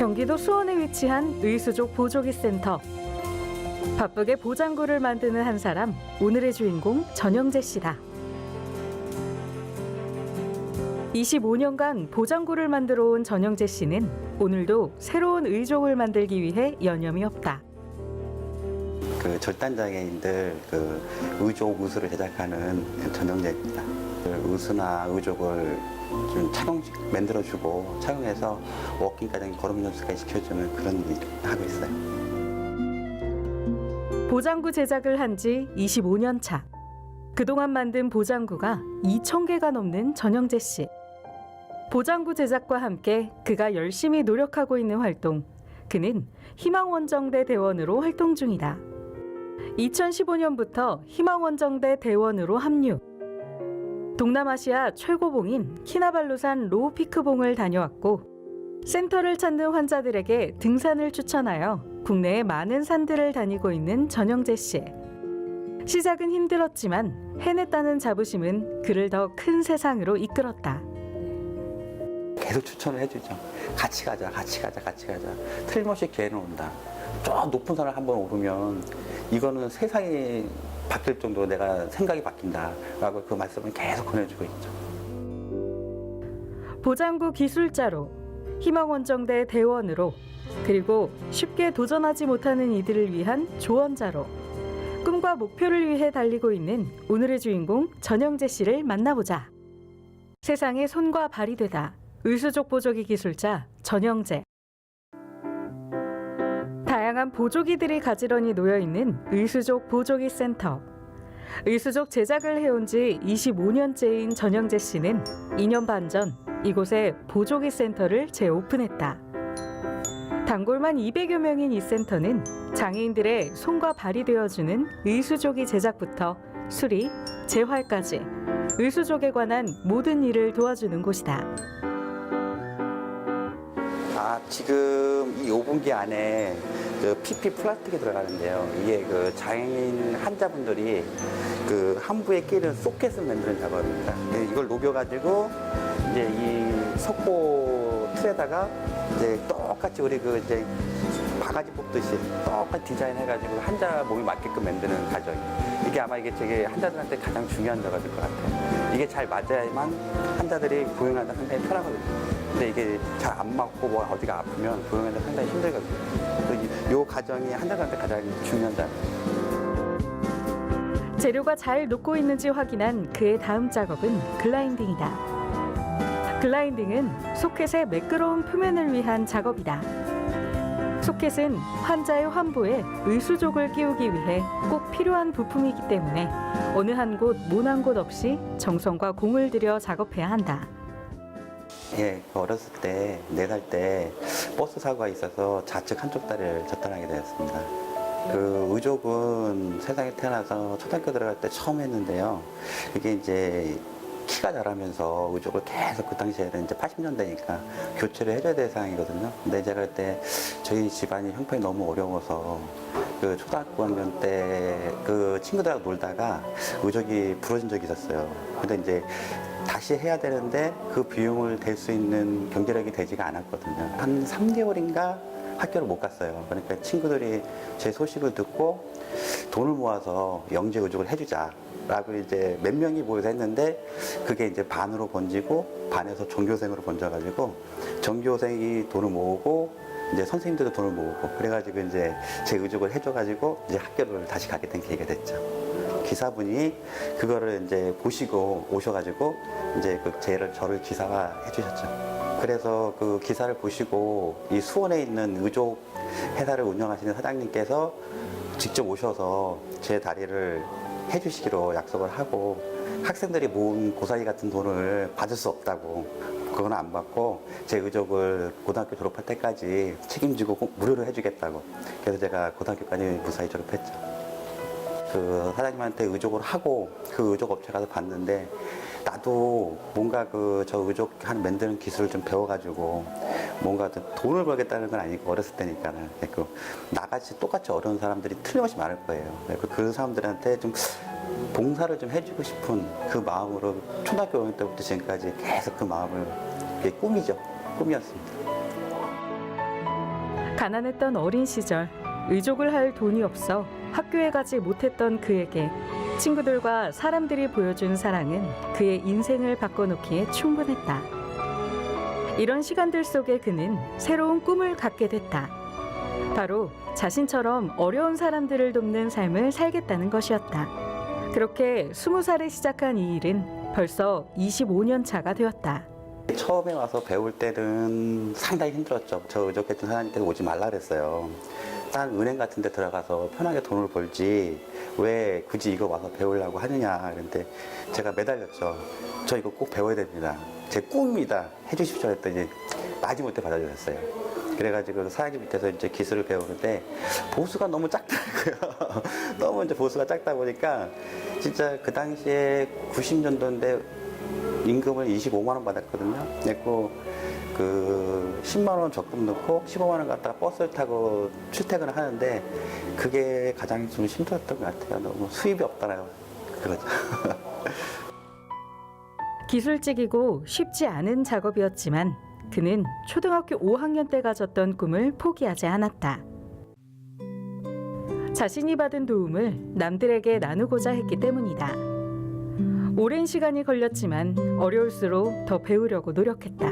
경기도 수원에 위치한 의수족 보조기 센터. 바쁘게 보장구를 만드는 한 사람, 오늘의 주인공 전영재 씨다. 25년간 보장구를 만들어 온 전영재 씨는 오늘도 새로운 의족을 만들기 위해 여념이 없다. 그 절단장애인들 의족 의수를 제작하는 전영재입니다. 의수나 의족을 좀 만들어주고 착용해서 워킹까지 걸음 연습까지 시켜주는 그런 일을 하고 있어요. 보장구 제작을 한 지 25년 차. 그동안 만든 보장구가 2,000개가 넘는 전영재 씨. 보장구 제작과 함께 그가 열심히 노력하고 있는 활동. 그는 희망원정대 대원으로 활동 중이다. 2015년부터 희망원정대 대원으로 합류. 동남아시아 최고봉인 키나발루산 로우피크봉을 다녀왔고 센터를 찾는 환자들에게 등산을 추천하여 국내의 많은 산들을 다니고 있는 전영재 씨. 시작은 힘들었지만 해냈다는 자부심은 그를 더 큰 세상으로 이끌었다. 계속 추천을 해주죠. 같이 가자, 같이 가자, 같이 가자. 틀림없이 기회는 온다. 저 높은 산을 한번 오르면 이거는 세상이 바뀔 정도로 내가 생각이 바뀐다라고 그 말씀을 계속 권해주고 있죠. 보장구 기술자로, 희망원정대 대원으로, 그리고 쉽게 도전하지 못하는 이들을 위한 조언자로 꿈과 목표를 위해 달리고 있는 오늘의 주인공 전영재 씨를 만나보자. 세상의 손과 발이 되다. 의수족 보조기 기술자 전영재. 다양한 보조기들이 가지런히 놓여있는 의수족 보조기 센터. 의수족 제작을 해온 지 25년째인 전영재 씨는 2년 반 전 이곳에 보조기 센터를 재오픈했다. 단골만 200여 명인 이 센터는 장애인들의 손과 발이 되어주는 의수조기 제작부터 수리, 재활까지 의수족에 관한 모든 일을 도와주는 곳이다. 지금 이 5분기 안에 PP 플라스틱이 들어가는데요. 이게 장애인 환자분들이 한부에 끼는 소켓을 만드는 작업입니다. 이걸 녹여가지고 이제 이 석고 틀에다가 이제 똑같이 우리 바가지 뽑듯이 똑같이 디자인해가지고 환자 몸에 맞게끔 만드는 과정이에요. 이게 아마 저게 환자들한테 가장 중요한 작업일 것 같아요. 이게 잘 맞아야만 환자들이 보행하다 상당히 편하거든요. 근데 이게 잘 안 맞고 어디가 아프면 보행하다 상당히 힘들거든요. 이 과정이 환자들한테 가장 중요한 작업이에요. 재료가 잘 녹고 있는지 확인한 그의 다음 작업은 글라인딩이다. 글라인딩은 소켓의 매끄러운 표면을 위한 작업이다. 소켓은 환자의 환부에 의수족을 끼우기 위해 꼭 필요한 부품이기 때문에 어느 한 곳, 모난 곳 없이 정성과 공을 들여 작업해야 한다. 예, 어렸을 때, 4살 때 버스 사고가 있어서 좌측 한쪽 다리를 절단하게 되었습니다. 의족은 세상에 태어나서 초등학교 들어갈 때 처음 했는데요. 이게 이제 키가 자라면서 의족을 계속 그 당시에는 이제 80년대니까 교체를 해줘야 될 상황이거든요. 근데 제가 그때 저희 집안이 형편이 너무 어려워서 초등학교 학년 때 친구들하고 놀다가 의족이 부러진 적이 있었어요. 근데 이제 다시 해야 되는데 그 비용을 댈 수 있는 경제력이 되지가 않았거든요. 한 3개월인가 학교를 못 갔어요. 그러니까 친구들이 제 소식을 듣고 돈을 모아서 영재 의족을 해주자. 라고 이제 몇 명이 모여서 했는데 그게 이제 반으로 번지고 반에서 전교생으로 번져가지고 전교생이 돈을 모으고 이제 선생님들도 돈을 모으고 그래가지고 이제 제 의족을 해줘가지고 이제 학교를 다시 가게 된 계기가 됐죠. 기사분이 그거를 이제 보시고 오셔가지고 이제 저를 기사화 해주셨죠. 그래서 그 기사를 보시고 이 수원에 있는 의족 회사를 운영하시는 사장님께서 직접 오셔서 제 다리를 해주시기로 약속을 하고 학생들이 모은 고사리 같은 돈을 받을 수 없다고 그건 안 받고 제 의족을 고등학교 졸업할 때까지 책임지고 무료로 해주겠다고 그래서 제가 고등학교까지 무사히 졸업했죠. 사장님한테 의족을 하고 그 의족 업체 가서 봤는데 나도 뭔가 저 의족 만드는 기술을 좀 배워가지고 뭔가 돈을 벌겠다는 건 아니고 어렸을 때니까는 나같이 똑같이 어려운 사람들이 틀림없이 많을 거예요. 그 사람들한테 좀 봉사를 좀 해주고 싶은 그 마음으로 초등학교 5학년 때부터 지금까지 계속 그 마음을 꿈이죠. 꿈이었습니다. 가난했던 어린 시절 의족을 할 돈이 없어 학교에 가지 못했던 그에게 친구들과 사람들이 보여준 사랑은 그의 인생을 바꿔놓기에 충분했다. 이런 시간들 속에 그는 새로운 꿈을 갖게 됐다. 바로 자신처럼 어려운 사람들을 돕는 삶을 살겠다는 것이었다. 그렇게 20살에 시작한 이 일은 벌써 25년 차가 되었다. 처음에 와서 배울 때는 상당히 힘들었죠. 저 의족했던 사장님께서 오지 말라 그랬어요. 딴 은행 같은 데 들어가서 편하게 돈을 벌지 왜 굳이 이거 와서 배우려고 하느냐. 그런데 제가 매달렸죠. 저 이거 꼭 배워야 됩니다. 제 꿈입니다. 해주십시오 했더니 마지못해 받아주셨어요. 그래가지고 사장님 밑에서 이제 기술을 배우는데 보수가 너무 작더라고요. 너무 이제 보수가 작다 보니까 진짜 그 당시에 90년도인데 임금을 25만 원 받았거든요. 그리고 그 10만 원 적금 넣고 15만 원 갖다가 버스를 타고 출퇴근을 하는데 그게 가장 좀 힘들었던 것 같아요. 너무 수입이 없더라고요. 그거죠. 기술직이고 쉽지 않은 작업이었지만 그는 초등학교 5학년 때 가졌던 꿈을 포기하지 않았다. 자신이 받은 도움을 남들에게 나누고자 했기 때문이다. 오랜 시간이 걸렸지만 어려울수록 더 배우려고 노력했다.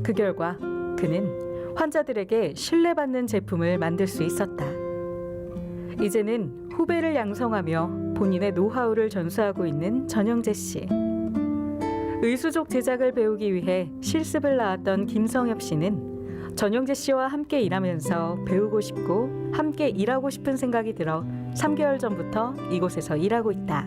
그 결과 그는 환자들에게 신뢰받는 제품을 만들 수 있었다. 이제는 후배를 양성하며 본인의 노하우를 전수하고 있는 전영재 씨. 의수족 제작을 배우기 위해 실습을 나왔던 김성엽 씨는 전영재 씨와 함께 일하면서 배우고 싶고 함께 일하고 싶은 생각이 들어 3개월 전부터 이곳에서 일하고 있다.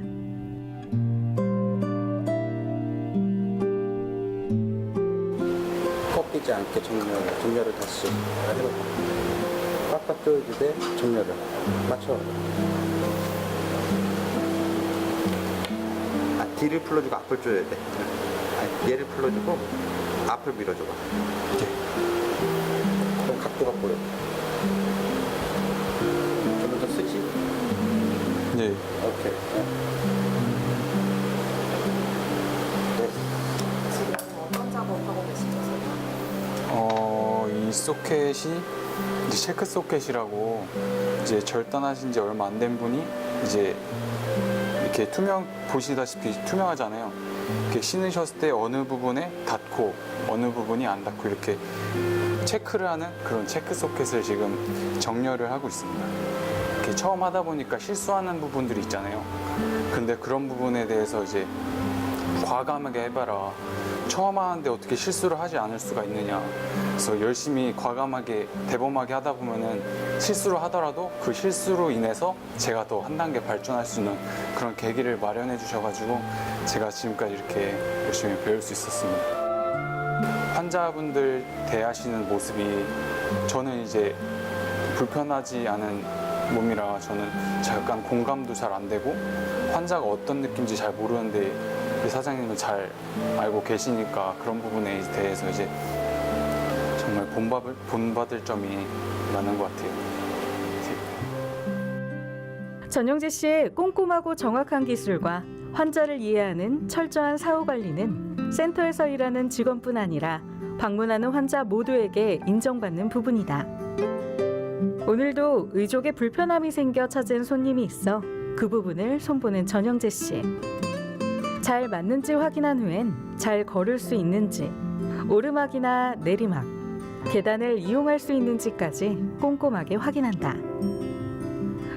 꺾이지 않게 정렬을 다시 해볼게요. 빡빡 조여주되 정렬을 맞춰. 뒤를 풀어주고 앞을 조여야 돼. 얘를 풀어주고 앞을 밀어줘봐. 이렇게. 그럼 각도가 보여. 좀 더 쓰지? 네. 오케이. 어떤 작업하고 계시죠, 이 소켓이 이제 체크 소켓이라고 이제 절단하신 지 얼마 안 된 분이 이제 이렇게 보시다시피 투명하잖아요. 이렇게 신으셨을 때 어느 부분에 닿고 어느 부분이 안 닿고 이렇게 체크를 하는 그런 체크 소켓을 지금 정렬을 하고 있습니다. 이렇게 처음 하다 보니까 실수하는 부분들이 있잖아요. 근데 그런 부분에 대해서 이제 과감하게 해봐라. 처음 하는데 어떻게 실수를 하지 않을 수가 있느냐. 그래서 열심히 과감하게 대범하게 하다 보면은 실수를 하더라도 그 실수로 인해서 제가 더 한 단계 발전할 수 있는 그런 계기를 마련해 주셔가지고 제가 지금까지 이렇게 열심히 배울 수 있었습니다. 환자분들 대하시는 모습이 저는 이제 불편하지 않은 몸이라 저는 약간 공감도 잘 안 되고 환자가 어떤 느낌인지 잘 모르는데 이 사장님은 잘 알고 계시니까 그런 부분에 대해서 이제 정말 본받을 점이 많은 것 같아요. 전영재 씨의 꼼꼼하고 정확한 기술과 환자를 이해하는 철저한 사후 관리는 센터에서 일하는 직원뿐 아니라 방문하는 환자 모두에게 인정받는 부분이다. 오늘도 의족에 불편함이 생겨 찾은 손님이 있어 그 부분을 손보는 전영재 씨. 잘 맞는지 확인한 후엔 잘 걸을 수 있는지, 오르막이나 내리막, 계단을 이용할 수 있는지까지 꼼꼼하게 확인한다.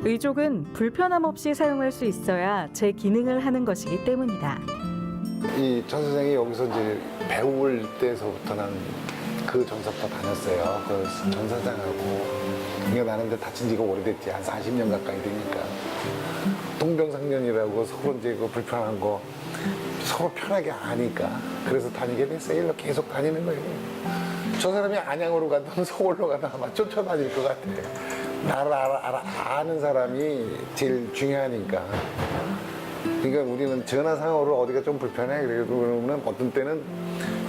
의족은 불편함 없이 사용할 수 있어야 제 기능을 하는 것이기 때문이다. 이 전 선생이 여기서 이제 배울 때서부터는 그 전사파 다녔어요. 그 전 사장하고. 이게 나는 이제 다친 지가 오래됐지. 한 40년 가까이 되니까. 동병상련이라고 서로 이제 그 불편한 거 서로 편하게 아니까. 그래서 다니게 됐어요. 일로 계속 다니는 거예요. 저 사람이 안양으로 가든 서울로 가든 아마 쫓아다닐 것 같아. 나를 아는 사람이 제일 중요하니까. 그러니까 우리는 전화상으로 어디가 좀 불편해. 그러면 어떤 때는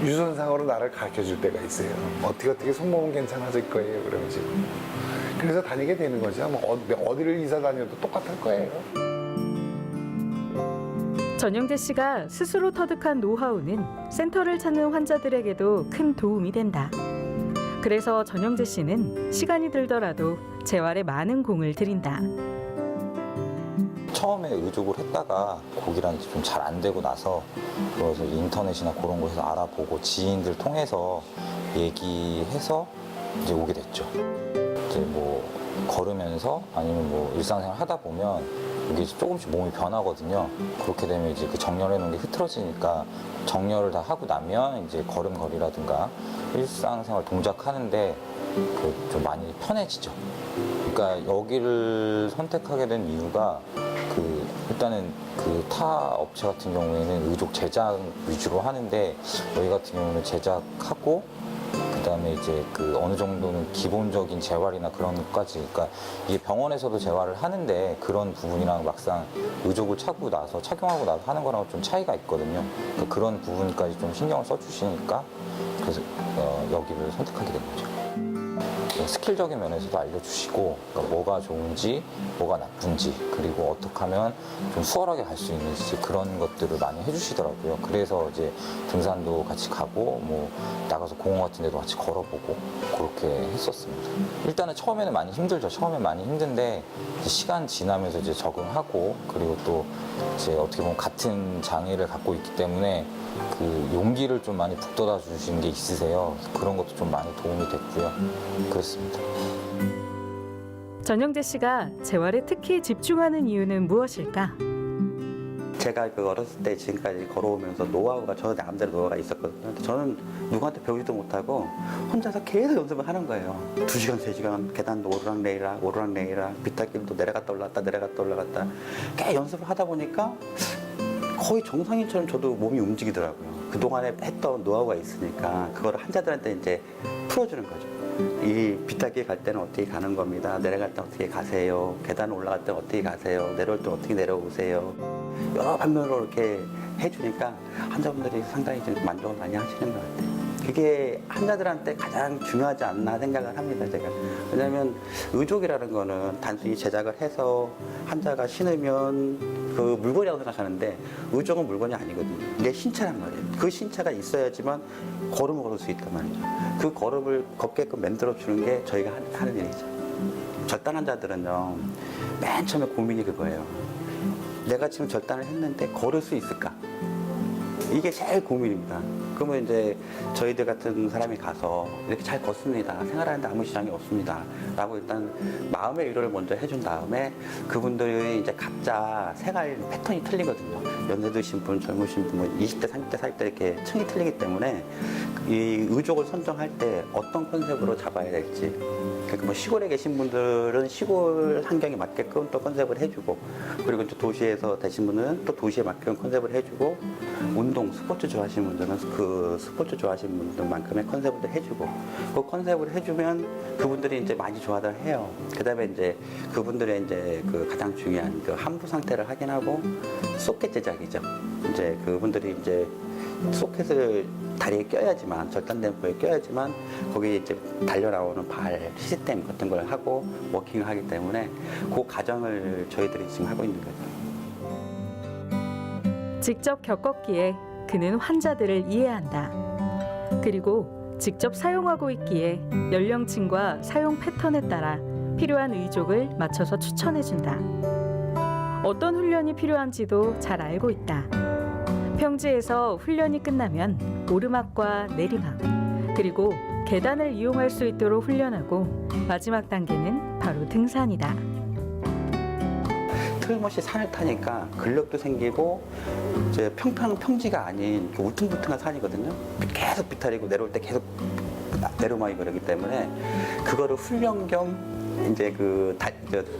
유선상으로 나를 가르쳐 줄 때가 있어요. 어떻게 손목은 괜찮아질 거예요. 그러면서. 그래서 다니게 되는 거죠. 뭐 어디를 이사 다녀도 똑같을 거예요. 전영재 씨가 스스로 터득한 노하우는 센터를 찾는 환자들에게도 큰 도움이 된다. 그래서 전영재 씨는 시간이 들더라도 재활에 많은 공을 들인다. 처음에 의족을 했다가 고기랑 좀 잘 안 되고 나서 그래서 인터넷이나 그런 곳에서 알아보고 지인들 통해서 얘기해서 이제 오게 됐죠. 이제 뭐 걸으면서 아니면 뭐 일상생활 하다 보면 이게 조금씩 몸이 변하거든요. 그렇게 되면 이제 그 정렬해 놓은 게 흐트러지니까 정렬을 다 하고 나면 이제 걸음걸이라든가 일상생활 동작하는데 그 좀 많이 편해지죠. 그러니까 여기를 선택하게 된 이유가 그 일단은 그 타 업체 같은 경우에는 의족 제작 위주로 하는데 여기 같은 경우는 제작하고 그다음에 이제 그 어느 정도는 기본적인 재활이나 그런 것까지, 그러니까 이게 병원에서도 재활을 하는데 그런 부분이랑 막상 의족을 차고 나서 착용하고 나서 하는 거랑 좀 차이가 있거든요. 그러니까 그런 부분까지 좀 신경을 써주시니까 그래서 여기를 선택하게 된 거죠. 스킬적인 면에서도 알려주시고 그러니까 뭐가 좋은지 뭐가 나쁜지 그리고 어떻게 하면 좀 수월하게 갈 수 있는지 그런 것들을 많이 해주시더라고요. 그래서 이제 등산도 같이 가고 뭐 나가서 공원 같은 데도 같이 걸어보고 그렇게 했었습니다. 일단은 처음에는 많이 힘들죠. 처음엔 많이 힘든데 이제 시간 지나면서 이제 적응하고 그리고 또 이제 어떻게 보면 같은 장애를 갖고 있기 때문에 그 용기를 좀 많이 북돋아 주시는 게 있으세요. 그런 것도 좀 많이 도움이 됐고요. 그렇습니다. 전영재 씨가 재활에 특히 집중하는 이유는 무엇일까? 제가 그 어렸을 때 지금까지 걸어오면서 노하우가 저 나름대로 노하우가 있었거든요. 근데 저는 누구한테 배우지도 못하고 혼자서 계속 연습을 하는 거예요. 2시간, 3시간 계단도 오르락내리락 비탈길도 내려갔다 올라갔다 꽤 연습을 하다 보니까 거의 정상인처럼 저도 몸이 움직이더라고요. 그동안에 했던 노하우가 있으니까 그거를 환자들한테 이제 풀어주는 거죠. 이 비탈길 갈 때는 어떻게 가는 겁니다. 내려갈 때 어떻게 가세요. 계단 올라갈 때 어떻게 가세요. 내려올 때 어떻게 내려오세요. 여러 방면으로 이렇게 해주니까 환자분들이 상당히 좀 만족을 많이 하시는 것 같아요. 그게 환자들한테 가장 중요하지 않나 생각을 합니다, 제가. 왜냐하면 의족이라는 거는 단순히 제작을 해서 환자가 신으면 그 물건이라고 생각하는데 의족은 물건이 아니거든요. 내 신체란 말이에요. 그 신체가 있어야지만 걸음을 걸을 수 있단 말이죠. 그 걸음을 걷게끔 만들어주는 게 저희가 하는 일이죠. 절단 환자들은요, 맨 처음에 고민이 그거예요. 내가 지금 절단을 했는데 걸을 수 있을까? 이게 제일 고민입니다. 그러면 이제 저희들 같은 사람이 가서 이렇게 잘 걷습니다. 생활하는데 아무 지장이 없습니다. 라고 일단 마음의 위로를 먼저 해준 다음에 그분들이 이제 각자 생활 패턴이 틀리거든요. 연세 드신 분, 젊으신 분, 뭐 20대, 30대, 40대 이렇게 층이 틀리기 때문에 이 의족을 선정할 때 어떤 컨셉으로 잡아야 될지. 그러니까 뭐 시골에 계신 분들은 시골 환경에 맞게끔 또 컨셉을 해주고 그리고 또 도시에서 되신 분은 또 도시에 맞게끔 컨셉을 해주고 운동, 스포츠 좋아하시는 분들은 그 스포츠 좋아하시는 분들만큼의 컨셉을 해주고 그 컨셉을 해주면 그분들이 이제 많이 좋아들 해요. 그 다음에 이제 그분들의 이제 그 가장 중요한 그 함부 상태를 확인하고 소켓 제작이죠. 이제 그분들이 이제 소켓을 다리에 껴야지만 절단된 부위에 껴야지만 거기에 이제 달려 나오는 발 시스템 같은 걸 하고 워킹을 하기 때문에 그 과정을 저희들이 지금 하고 있는 거죠. 직접 겪었기에 그는 환자들을 이해한다. 그리고 직접 사용하고 있기에 연령층과 사용 패턴에 따라 필요한 의족을 맞춰서 추천해준다. 어떤 훈련이 필요한지도 잘 알고 있다. 평지에서 훈련이 끝나면 오르막과 내리막, 그리고 계단을 이용할 수 있도록 훈련하고 마지막 단계는 바로 등산이다. 틀림없이 산을 타니까 근력도 생기고 이제 평지가 아닌 울퉁불퉁한 산이거든요. 계속 비탈이고 내려올 때 계속 내려막이 그러기 때문에 그거를 훈련 겸 이제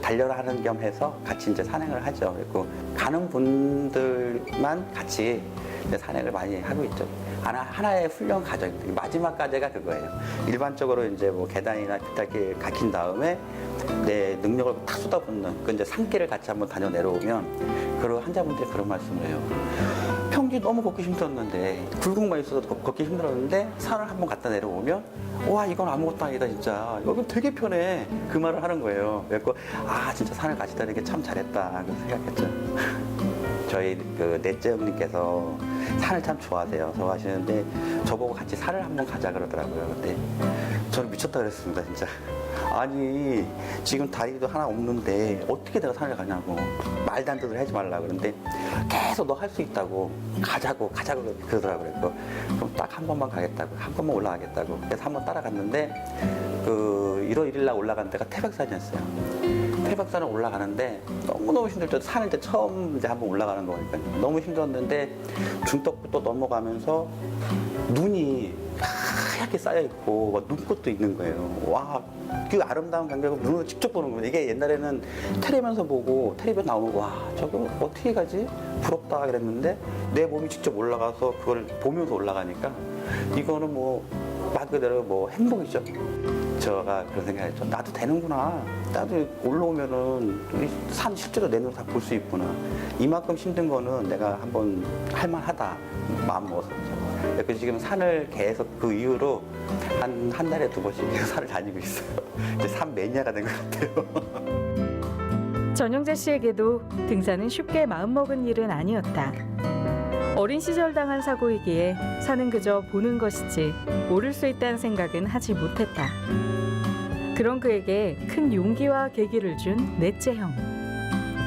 달려라 하는 겸 해서 같이 이제 산행을 하죠. 그리고 가는 분들만 같이 이제 산행을 많이 하고 있죠. 하나의 훈련 과정, 마지막 과제가 그거예요. 일반적으로 이제 뭐 계단이나 비탈길 가킨 다음에 내 능력을 탁 쏟아붓는 그 이제 산길을 같이 한번 다녀 내려오면 그리고 환자분들이 그런 말씀을 해요. 평지 너무 걷기 힘들었는데 굴곡만 있어서 걷기 힘들었는데 산을 한번 갔다 내려오면 와 이건 아무것도 아니다 진짜 여기 되게 편해 그 말을 하는 거예요. 그래서 아 진짜 산을 가시다는 게 참 잘했다 그렇게 생각했죠. 저희 그 넷째 형님께서 산을 참 좋아하세요. 좋아하시는데 저보고 같이 산을 한번 가자 그러더라고요. 근데 저는 미쳤다 그랬습니다, 진짜. 아니, 지금 다리도 하나 없는데 어떻게 내가 산을 가냐고. 말도 안 되는 소리 하지 말라 그러는데 계속 너 할 수 있다고. 가자고 그러더라고요. 그럼 딱 한 번만 가겠다고. 한 번만 올라가겠다고. 그래서 한 번 따라갔는데 1월 1일 날 올라간 데가 태백산이었어요. 태백산을 올라가는데 너무너무 힘들죠. 산을 이제 처음 이제 한번 올라가는 거니까. 너무 힘들었는데 중턱부터 넘어가면서 눈이 하얗게 쌓여있고 막 눈꽃도 있는 거예요. 와, 그 아름다운 광경을 눈으로 직접 보는 거예요. 이게 옛날에는 텔레비전에서 보고 텔레비전 나오고 와, 저거 어떻게 가지? 부럽다 그랬는데 내 몸이 직접 올라가서 그걸 보면서 올라가니까 이거는 뭐 말 그대로 뭐 행복이죠. 제가 그런 생각했죠. 나도 되는구나. 나도 올라오면은 이 산 실제로 내 눈으로 다 볼 수 있구나. 이만큼 힘든 거는 내가 한번 할만하다 마음 먹었었죠. 그래서 지금 산을 계속 그 이후로 한 달에 2번씩 계속 산을 다니고 있어요. 이제 산 매니아가 된 것 같아요. 전영재 씨에게도 등산은 쉽게 마음먹은 일은 아니었다. 어린 시절 당한 사고이기에 산은 그저 보는 것이지 오를 수 있다는 생각은 하지 못했다. 그런 그에게 큰 용기와 계기를 준 넷째 형.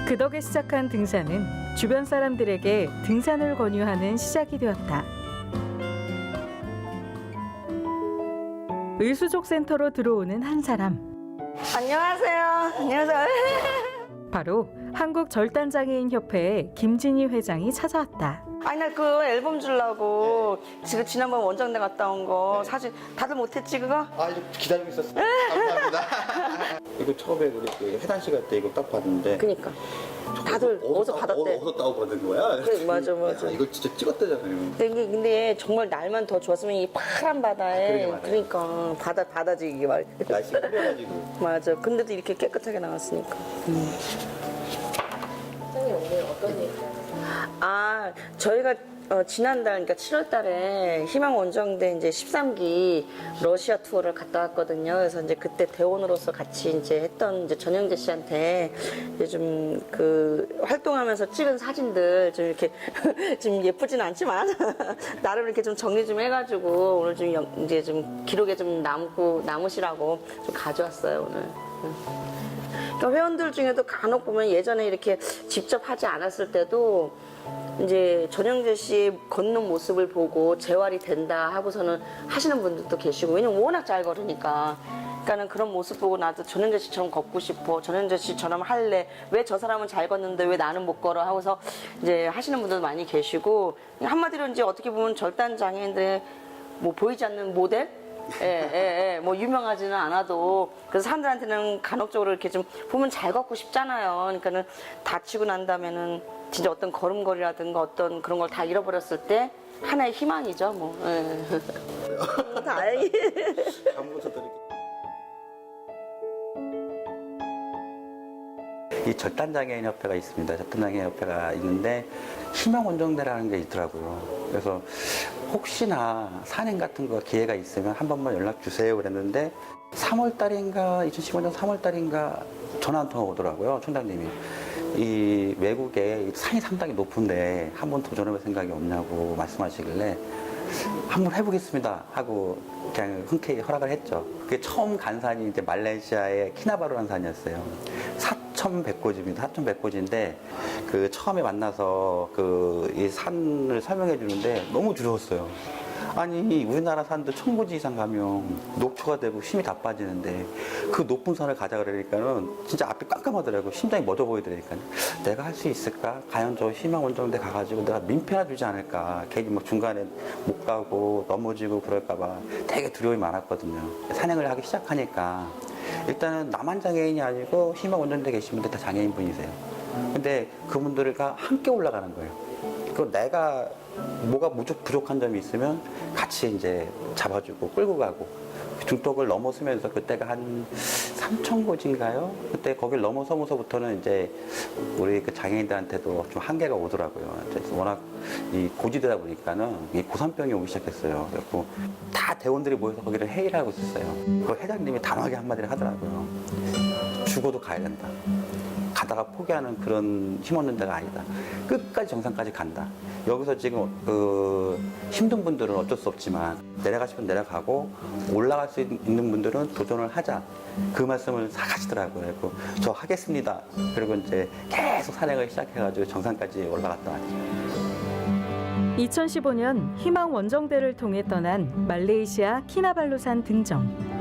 그 덕에 시작한 등산은 주변 사람들에게 등산을 권유하는 시작이 되었다. 의수족 센터로 들어오는 한 사람. 안녕하세요. 안녕하세요. 바로 한국절단장애인협회의 김진희 회장이 찾아왔다. 아니 나 그 앨범 주려고 지금 지난번 원정대 갔다 온 거 사진 다들 못했지 그거? 아, 이거 기다리고 있었어요. 감사합니다. 이거 처음에 우리 그 해단식 갈 때 이거 딱 봤는데. 그니까 다들 어디서 받았대. 어디서 따고 받은 거야? 그래, 맞아. 야, 이거 진짜 찍었다잖아요. 근데 정말 날만 더 좋았으면 이 파란 바다에 그러게 말이야. 그러니까 바다지 이게 말. 날씨가 흐려가지고. 맞아. 근데도 이렇게 깨끗하게 나왔으니까. 아, 저희가 지난달, 그러니까 7월 달에 희망 원정대 이제 13기 러시아 투어를 갔다 왔거든요. 그래서 이제 그때 대원으로서 같이 이제 했던 이제 전영재 씨한테 이제 좀 그 활동하면서 찍은 사진들 좀 이렇게 좀 예쁘진 않지만 나름 이렇게 좀 정리 좀 해가지고 오늘 좀 이제 좀 기록에 좀 남으시라고 좀 가져왔어요, 오늘. 그러니까 회원들 중에도 간혹 보면 예전에 이렇게 직접 하지 않았을 때도 이제 전영재 씨 걷는 모습을 보고 재활이 된다 하고서는 하시는 분들도 계시고, 왜냐면 워낙 잘 걸으니까. 그러니까는 그런 모습 보고 나도 전영재 씨처럼 걷고 싶어, 전영재 씨처럼 할래, 왜 저 사람은 잘 걷는데 왜 나는 못 걸어 하고서 이제 하시는 분들도 많이 계시고, 한마디로 이제 어떻게 보면 절단 장애인들의 뭐 보이지 않는 모델? 뭐 유명하지는 않아도 그래서 사람들한테는 간혹적으로 이렇게 좀 보면 잘 걷고 싶잖아요. 그러니까는 다치고 난 다음에는 진짜 어떤 걸음걸이라든가 어떤 그런 걸 다 잃어버렸을 때 하나의 희망이죠, 뭐. 다행히. 이 절단장애인협회가 있습니다. 절단장애인협회가 있는데 희망원정대라는 게 있더라고요. 그래서 혹시나 산행 같은 거 기회가 있으면 한 번만 연락 주세요 그랬는데 3월달인가 2015년 3월달인가 전화 한 통화 오더라고요. 총장님이 이 외국에 산이 상당히 높은데 한번 도전해볼 생각이 없냐고 말씀하시길래 한번 해보겠습니다 하고 그냥 흔쾌히 허락을 했죠. 그게 처음 간 산이 이제 말레이시아의 키나바루라는 산이었어요. 4,100고지입니다. 4,100고지인데 그 처음에 만나서 그 이 산을 설명해 주는데 너무 두려웠어요. 아니 우리나라 산도 1,000고지 이상 가면 녹초가 되고 힘이 다 빠지는데 그 높은 산을 가자 그러니까는 진짜 앞이 깜깜하더라고요. 심장이 멎어 보이더라니까요. 내가 할 수 있을까? 과연 저 희망원정대 가가지고 내가 민폐 하나 주지 않을까? 괜히 막 중간에 못 가고 넘어지고 그럴까봐 되게 두려움이 많았거든요. 산행을 하기 시작하니까 일단은 나만 장애인이 아니고 희망원정대 계신 분들 다 장애인분이세요. 근데 그분들과 함께 올라가는 거예요. 그 내가 뭐가 부족한 점이 있으면 같이 이제 잡아주고 끌고 가고 중턱을 넘어서면서 그때가 한 3,000고지인가요? 그때 거길 넘어서면서부터는 이제 우리 그 장애인들한테도 좀 한계가 오더라고요. 그래서 워낙 이 고지대다 보니까는 이 고산병이 오기 시작했어요. 그래서 다 대원들이 모여서 거기를 회의를 하고 있었어요. 그 회장님이 단호하게 한마디를 하더라고요. 죽어도 가야 된다. 가다가 포기하는 그런 힘없는 데가 아니다. 끝까지 정상까지 간다. 여기서 지금 힘든 분들은 어쩔 수 없지만 내려가 싶으면 내려가고 올라갈 수 있는 분들은 도전을 하자. 그 말씀을 싹 하시더라고요. 그리고 저 하겠습니다. 그리고 이제 계속 산행을 시작해가지고 정상까지 올라갔다 왔죠. 2015년 희망 원정대를 통해 떠난 말레이시아 키나발루산 등정.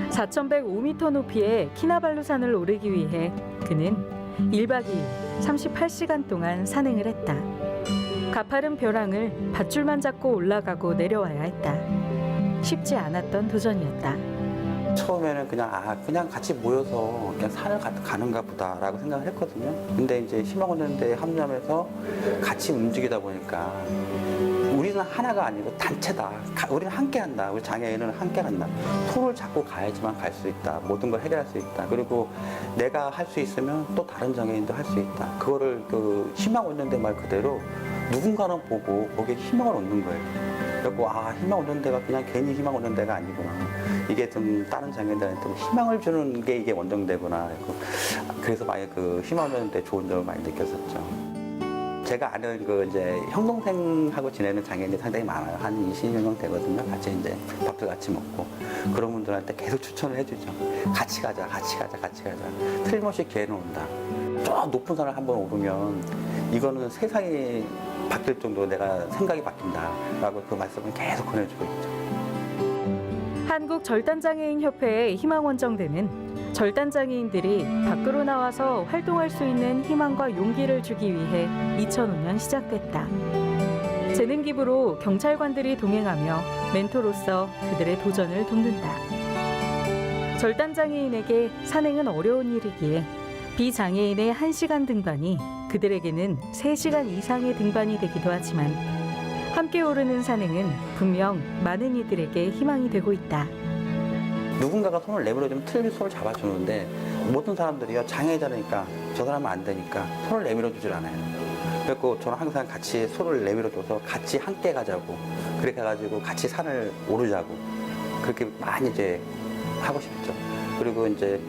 4,105m 높이의 키나발루산을 오르기 위해 그는 1박 2일 38시간 동안 산행을 했다. 가파른 벼랑을 밧줄만 잡고 올라가고 내려와야 했다. 쉽지 않았던 도전이었다. 처음에는 그냥 같이 모여서 그냥 산을 가는가 보다라고 생각을 했거든요. 근데 이제 희망원전대에 합류하면서 같이 움직이다 보니까 우리는 하나가 아니고 단체다. 우리는 함께 한다. 우리 장애인은 함께 간다. 손을 잡고 가야지만 갈 수 있다. 모든 걸 해결할 수 있다. 그리고 내가 할 수 있으면 또 다른 장애인도 할 수 있다. 그거를 그 희망원전대 말 그대로 누군가는 보고 거기에 희망을 얻는 거예요. 그리고 희망원전대가 그냥 괜히 희망원전대가 아니구나. 이게 좀 다른 장애인들한테 희망을 주는 게 이게 원정대구나. 그래서 많이 그 희망원전대 좋은 점을 많이 느꼈었죠. 제가 아는 그 이제 형 동생하고 지내는 장애인이 상당히 많아요. 한 20명 되거든요. 같이 이제 밥도 같이 먹고 그런 분들한테 계속 추천을 해주죠. 같이 가자. 틀림없이 기회는 온다. 저 높은 산을 한번 오르면 이거는 세상이 바뀔 정도로 내가 생각이 바뀐다라고 그 말씀을 계속 전해주고 있죠. 한국절단장애인협회의 희망원정대는 절단장애인들이 밖으로 나와서 활동할 수 있는 희망과 용기를 주기 위해 2005년 시작됐다. 재능 기부로 경찰관들이 동행하며 멘토로서 그들의 도전을 돕는다. 절단장애인에게 산행은 어려운 일이기에 비장애인의 1시간 등반이 그들에게는 3시간 이상의 등반이 되기도 하지만 함께 오르는 산행은 분명 많은 이들에게 희망이 되고 있다. 누군가가 손을 내밀어주면 틀림없이 손을 잡아주는데 모든 사람들이요 장애자니까 저 사람은 안 되니까 손을 내밀어주질 않아요. 그래서 저는 항상 같이 손을 내밀어줘서 같이 함께 가자고 그렇게 해가지고 같이 산을 오르자고 그렇게 많이 이제 하고 싶죠. 그리고 이제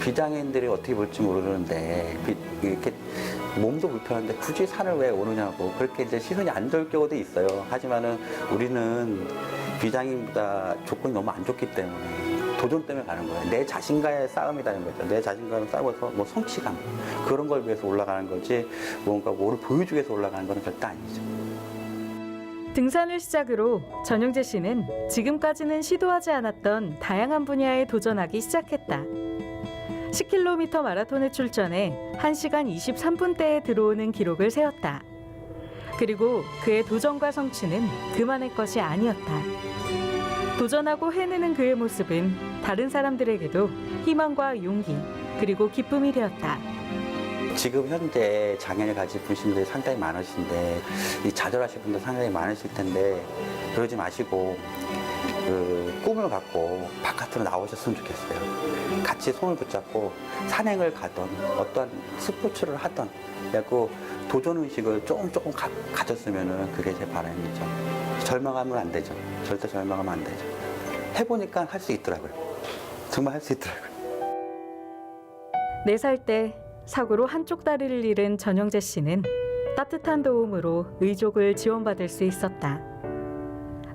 비장애인들이 어떻게 볼지 모르는데 이렇게 몸도 불편한데 굳이 산을 왜 오르냐고 그렇게 이제 시선이 안 좋을 경우도 있어요. 하지만은 우리는 비장애인보다 조건이 너무 안 좋기 때문에 도전 때문에 가는 거예요. 내 자신과의 싸움이라는 거죠. 내 자신과의 싸워서 뭐 성취감 그런 걸 위해서 올라가는 거지 뭔가 뭐를 보여주기 위해서 올라가는 건 절대 아니죠. 등산을 시작으로 전영재 씨는 지금까지는 시도하지 않았던 다양한 분야에 도전하기 시작했다. 10km 마라톤에 출전해 1시간 23분대에 들어오는 기록을 세웠다. 그리고 그의 도전과 성취는 그만의 것이 아니었다. 도전하고 해내는 그의 모습은 다른 사람들에게도 희망과 용기 그리고 기쁨이 되었다. 지금 현재 장애를 가진 분들이 상당히 많으신데 이 좌절하실 분들 상당히 많으실 텐데 그러지 마시고 그 꿈을 갖고 바깥으로 나오셨으면 좋겠어요. 같이 손을 붙잡고 산행을 가던 어떠한 스포츠를 하던 그래갖고 도전 의식을 조금 가졌으면 그게 제 바람이죠. 절망하면 안 되죠. 절대 절망하면 안 되죠. 해보니까 할 수 있더라고요. 정말 할 수 있더라고요. 4살 때 사고로 한쪽 다리를 잃은 전영재 씨는 따뜻한 도움으로 의족을 지원받을 수 있었다.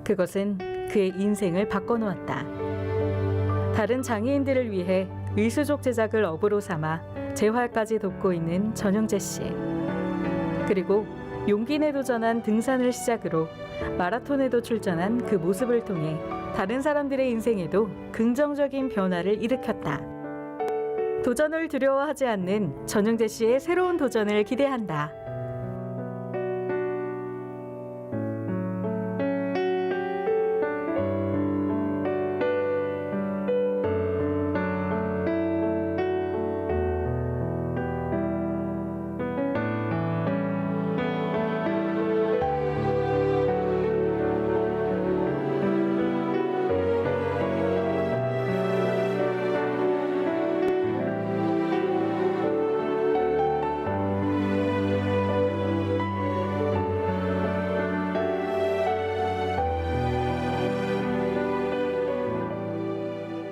그것은 그의 인생을 바꿔놓았다. 다른 장애인들을 위해 의수족 제작을 업으로 삼아 재활까지 돕고 있는 전영재 씨. 그리고 용기 내 도전한 등산을 시작으로 마라톤에도 출전한 그 모습을 통해 다른 사람들의 인생에도 긍정적인 변화를 일으켰다. 도전을 두려워하지 않는 전영재 씨의 새로운 도전을 기대한다.